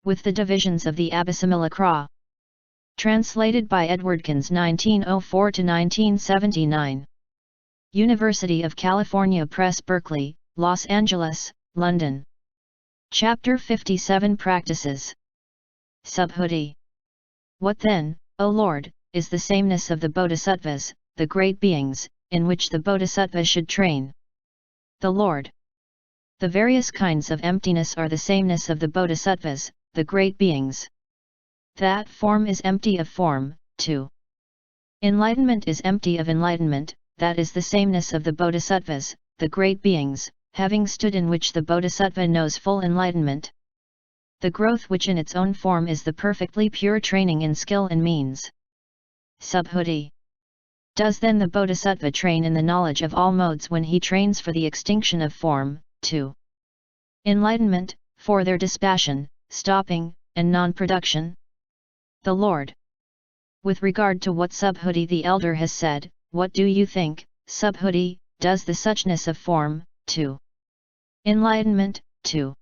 with the divisions of the Abhisamilakra. Translated by EdwardConze 1904–1979. University of California Press, Berkeley, Los Angeles, London. Chapter 57 Practices. Subhuti. What then, O Lord, is the sameness of the bodhisattvas, the great beings, in which the bodhisattva should train? The Lord. The various kinds of emptiness are the sameness of the bodhisattvas, the great beings. That form is empty of form, too. Enlightenment is empty of enlightenment, that is the sameness of the bodhisattvas, the great beings, having stood in which the bodhisattva knows full enlightenment. The growth which in its own form is the perfectly pure training in skill and means. Subhuti. Does then the bodhisattva train in the knowledge of all modes when he trains for the extinction of form, too? Enlightenment, for their dispassion, stopping, and non-production? The Lord. With regard to what Subhuti the elder has said, what do you think, Subhuti, does the suchness of form, too? Enlightenment, too.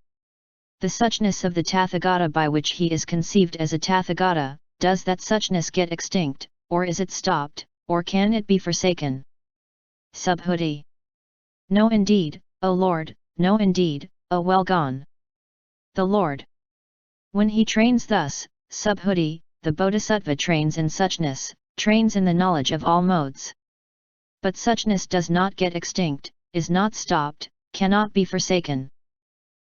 The suchness of the tathagata by which he is conceived as a tathagata, does that suchness get extinct, or is it stopped, or can it be forsaken? Subhuti. No indeed, O Lord, no indeed, O well gone. The Lord. When he trains thus, Subhuti, the bodhisattva trains in suchness, trains in the knowledge of all modes. But suchness does not get extinct, is not stopped, cannot be forsaken.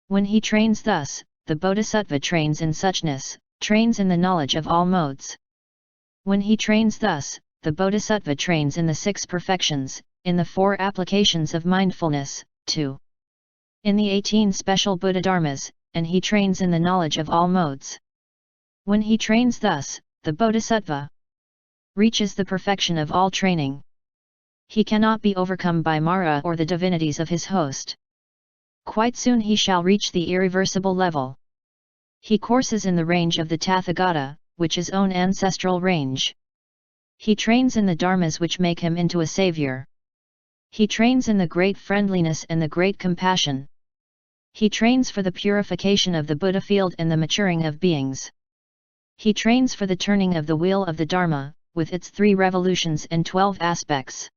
When he trains thus, the bodhisattva trains in suchness, trains in the knowledge of all modes. When he trains thus, the bodhisattva trains in the 6 perfections, in the 4 applications of mindfulness, too. In the 18 special Buddha dharmas, and he trains in the knowledge of all modes. When he trains thus, the bodhisattva reaches the perfection of all training. He cannot be overcome by Mara or the divinities of his host. Quite soon he shall reach the irreversible level. He courses in the range of the tathagata, which is own ancestral range. He trains in the dharmas which make him into a savior. He trains in the great friendliness and the great compassion. He trains for the purification of the Buddha field and the maturing of beings. He trains for the turning of the wheel of the Dharma, with its 3 revolutions and 12 aspects.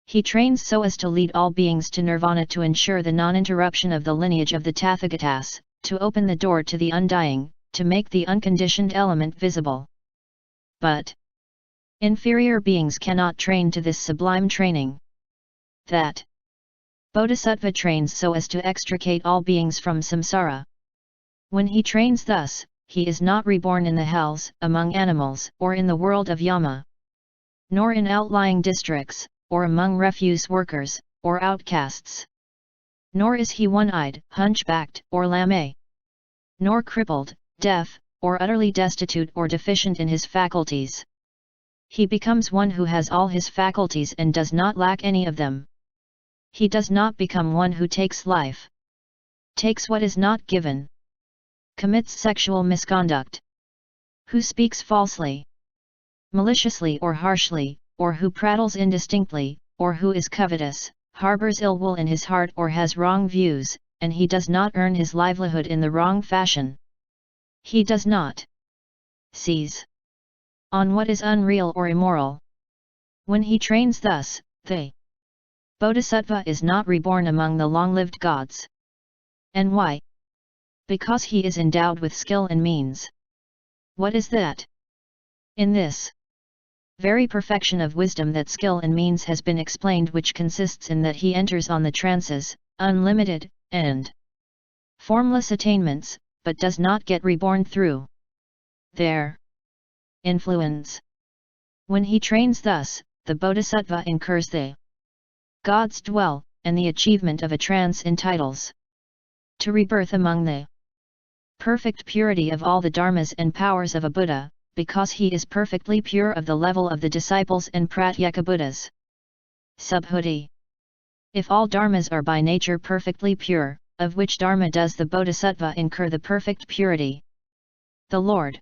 He trains so as to lead all beings to nirvana, to ensure the non-interruption of the lineage of the tathagatas, to open the door to the undying, to make the unconditioned element visible. But inferior beings cannot train to this sublime training. That bodhisattva trains so as to extricate all beings from samsara. When he trains thus, he is not reborn in the hells, among animals, or in the world of Yama, nor in outlying districts, or among refuse workers, or outcasts. Nor is he one-eyed, hunchbacked, or lame, nor crippled, deaf, or utterly destitute or deficient in his faculties. He becomes one who has all his faculties and does not lack any of them. He does not become one who takes life, takes what is not given, commits sexual misconduct, who speaks falsely, maliciously or harshly, or who prattles indistinctly, or who is covetous, harbors ill will in his heart or has wrong views, and he does not earn his livelihood in the wrong fashion. He does not seize on what is unreal or immoral. When he trains thus, the bodhisattva is not reborn among the long-lived gods. And why? Because he is endowed with skill and means. What is that? In this very perfection of wisdom that skill and means has been explained, which consists in that he enters on the trances, unlimited, and formless attainments, but does not get reborn through their influence. When he trains thus, the bodhisattva incurs the gods dwell, and the achievement of a trance entitles to rebirth among the perfect purity of all the dharmas and powers of a Buddha, because he is perfectly pure of the level of the disciples and pratyeka Buddhas. Subhuti. If all dharmas are by nature perfectly pure, of which dharma does the bodhisattva incur the perfect purity? The Lord.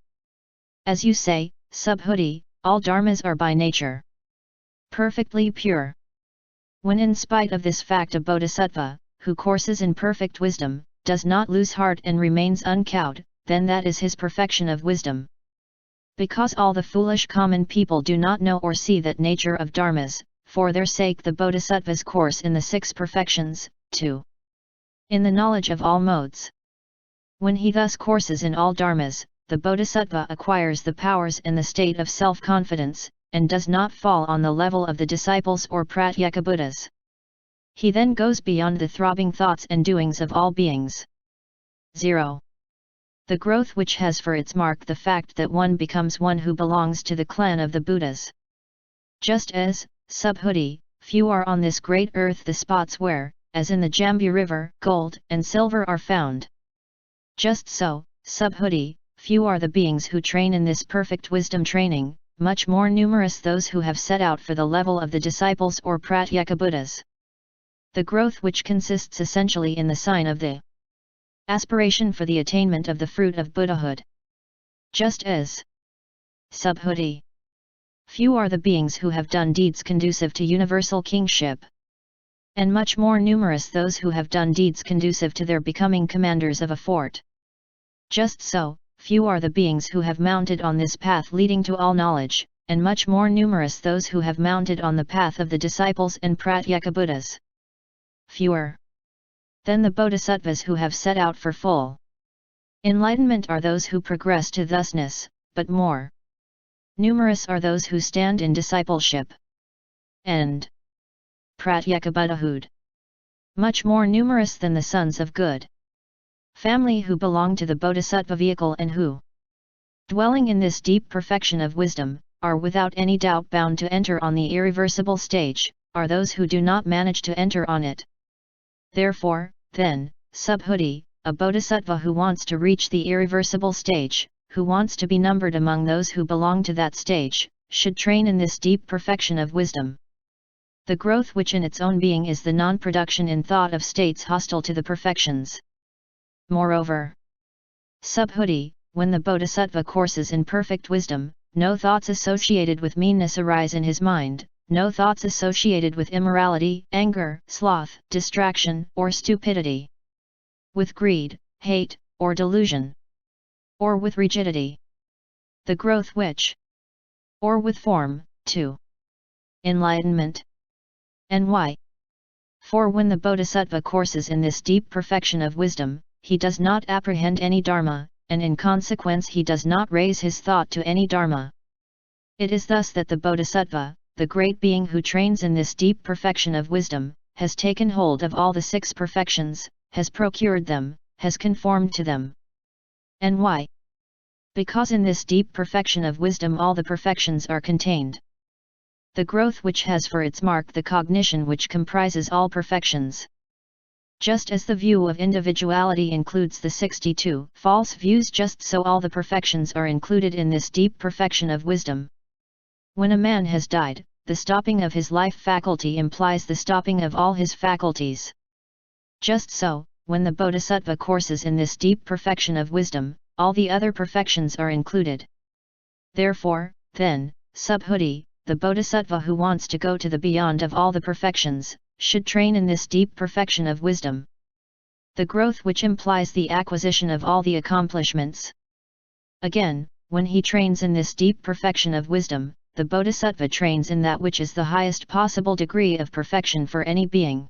As you say, Subhuti, all dharmas are by nature perfectly pure. When in spite of this fact a bodhisattva, who courses in perfect wisdom, does not lose heart and remains uncowed, then that is his perfection of wisdom. Because all the foolish common people do not know or see that nature of dharmas, for their sake the bodhisattvas course in the 6 perfections, 2. In the knowledge of all modes. When he thus courses in all dharmas, the bodhisattva acquires the powers and the state of self-confidence, and does not fall on the level of the disciples or pratyeka Buddhas. He then goes beyond the throbbing thoughts and doings of all beings. 0. The growth which has for its mark the fact that one becomes one who belongs to the clan of the Buddhas. Just as, Subhuti, few are on this great earth the spots where, as in the Jambu river, gold and silver are found. Just so, Subhuti, few are the beings who train in this perfect wisdom training, much more numerous those who have set out for the level of the disciples or pratyeka Buddhas. The growth which consists essentially in the sign of the aspiration for the attainment of the fruit of Buddhahood. Just as Subhuti, few are the beings who have done deeds conducive to universal kingship, and much more numerous those who have done deeds conducive to their becoming commanders of a fort. Just so, few are the beings who have mounted on this path leading to all knowledge, and much more numerous those who have mounted on the path of the disciples and pratyeka Buddhas. Fewer than the bodhisattvas who have set out for full enlightenment are those who progress to thusness, but more numerous are those who stand in discipleship and pratyeka Buddhahood. Much more numerous than the sons of good family who belong to the bodhisattva vehicle and who, dwelling in this deep perfection of wisdom, are without any doubt bound to enter on the irreversible stage, are those who do not manage to enter on it. Therefore, then, Subhuti, a bodhisattva who wants to reach the irreversible stage, who wants to be numbered among those who belong to that stage, should train in this deep perfection of wisdom. The growth which in its own being is the non-production in thought of states hostile to the perfections. Moreover, Subhuti, when the bodhisattva courses in perfect wisdom, no thoughts associated with meanness arise in his mind, no thoughts associated with immorality, anger, sloth, distraction, or stupidity, with greed, hate, or delusion, or with rigidity. The growth which, or with form, 2. Enlightenment. And why? For when the bodhisattva courses in this deep perfection of wisdom, he does not apprehend any dharma, and in consequence he does not raise his thought to any dharma. It is thus that the bodhisattva, the great being who trains in this deep perfection of wisdom, has taken hold of all the 6 perfections, has procured them, has conformed to them. And why? Because in this deep perfection of wisdom all the perfections are contained. The growth which has for its mark the cognition which comprises all perfections. Just as the view of individuality includes the 62 false views, just so all the perfections are included in this deep perfection of wisdom. When a man has died, the stopping of his life faculty implies the stopping of all his faculties. Just so, when the bodhisattva courses in this deep perfection of wisdom, all the other perfections are included. Therefore, then, Subhuti, the bodhisattva who wants to go to the beyond of all the perfections, should train in this deep perfection of wisdom. The growth which implies the acquisition of all the accomplishments. Again, when he trains in this deep perfection of wisdom, the bodhisattva trains in that which is the highest possible degree of perfection for any being.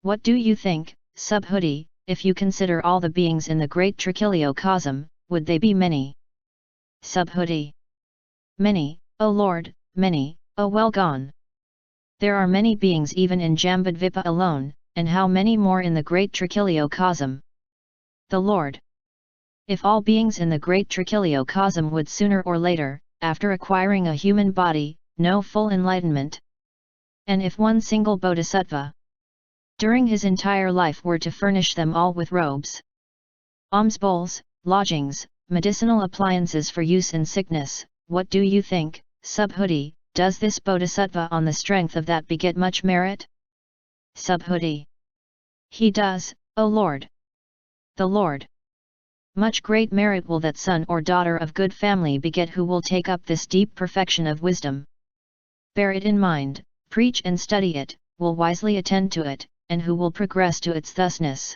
What do you think, Subhuti, if you consider all the beings in the great Trichiliocosm, would they be many? Subhuti. Many, O Lord, many, O well gone. There are many beings even in Jambudvipa alone, and how many more in the great Trichiliocosm? The Lord. If all beings in the great Trichiliocosm would sooner or later, after acquiring a human body, know full enlightenment, and if one single bodhisattva, during his entire life were to furnish them all with robes, alms bowls, lodgings, medicinal appliances for use in sickness, what do you think, Subhuti, does this bodhisattva on the strength of that beget much merit? Subhuti. He does, O Lord. The Lord. Much great merit will that son or daughter of good family beget who will take up this deep perfection of wisdom. Bear it in mind, preach and study it, will wisely attend to it, and who will progress to its thusness.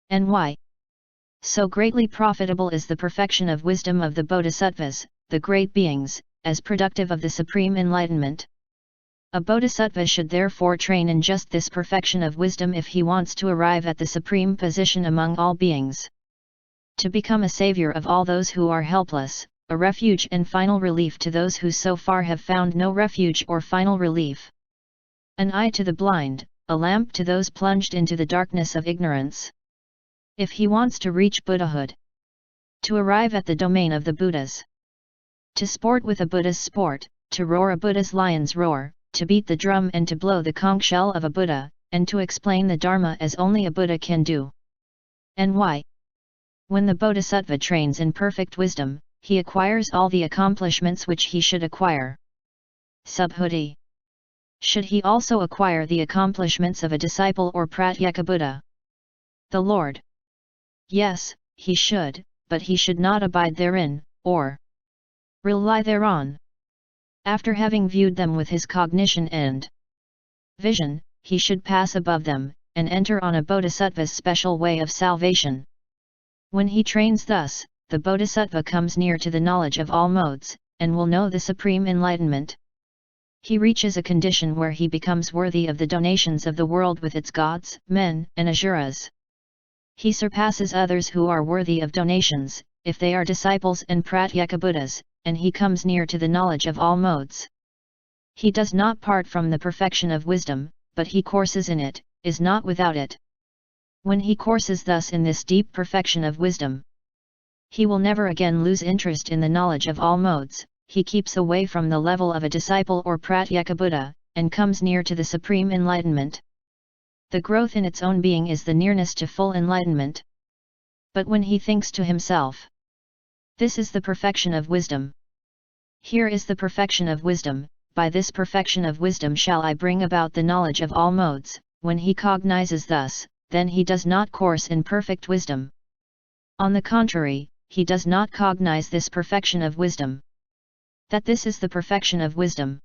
And why? So greatly profitable is the perfection of wisdom of the bodhisattvas, the great beings, as productive of the supreme enlightenment. A bodhisattva should therefore train in just this perfection of wisdom if he wants to arrive at the supreme position among all beings. To become a savior of all those who are helpless, a refuge and final relief to those who so far have found no refuge or final relief. An eye to the blind, a lamp to those plunged into the darkness of ignorance. If he wants to reach Buddhahood, to arrive at the domain of the Buddhas, to sport with a Buddha's sport, to roar a Buddha's lion's roar, to beat the drum and to blow the conch shell of a Buddha, and to explain the Dharma as only a Buddha can do. And why? When the bodhisattva trains in perfect wisdom, he acquires all the accomplishments which he should acquire. Subhuti. Should he also acquire the accomplishments of a disciple or pratyeka Buddha? The Lord. Yes, he should, but he should not abide therein, or rely thereon. After having viewed them with his cognition and vision, he should pass above them, and enter on a bodhisattva's special way of salvation. When he trains thus, the bodhisattva comes near to the knowledge of all modes, and will know the supreme enlightenment. He reaches a condition where he becomes worthy of the donations of the world with its gods, men, and asuras. He surpasses others who are worthy of donations, if they are disciples and pratyeka Buddhas, and he comes near to the knowledge of all modes. He does not part from the perfection of wisdom, but he courses in it, is not without it. When he courses thus in this deep perfection of wisdom, he will never again lose interest in the knowledge of all modes. He keeps away from the level of a disciple or pratyeka Buddha, and comes near to the supreme enlightenment. The growth in its own being is the nearness to full enlightenment. But when he thinks to himself, this is the perfection of wisdom. Here is the perfection of wisdom, by this perfection of wisdom shall I bring about the knowledge of all modes. When he cognizes thus, then he does not course in perfect wisdom. On the contrary, he does not cognize this perfection of wisdom. That this is the perfection of wisdom.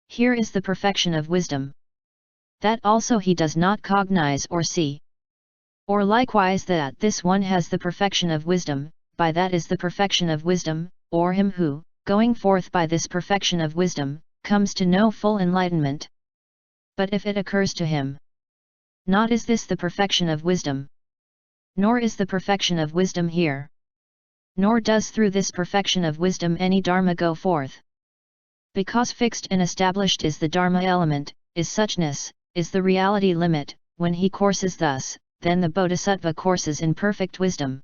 Here is the perfection of wisdom. That also he does not cognize or see. Or likewise that this one has the perfection of wisdom, by that is the perfection of wisdom, or him who, going forth by this perfection of wisdom, comes to know full enlightenment. But if it occurs to him, not is this the perfection of wisdom, nor is the perfection of wisdom here, nor does through this perfection of wisdom any Dharma go forth. Because fixed and established is the Dharma element, is suchness, is the reality limit. When he courses thus, then the bodhisattva courses in perfect wisdom.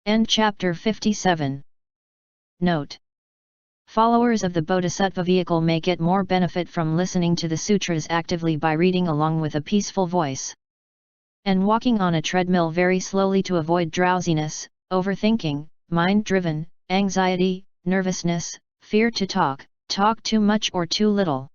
End chapter 57. Note: followers of the bodhisattva vehicle may get more benefit from listening to the sutras actively by reading along with a peaceful voice, and walking on a treadmill very slowly to avoid drowsiness, overthinking, mind-driven, anxiety, nervousness, fear to talk too much or too little.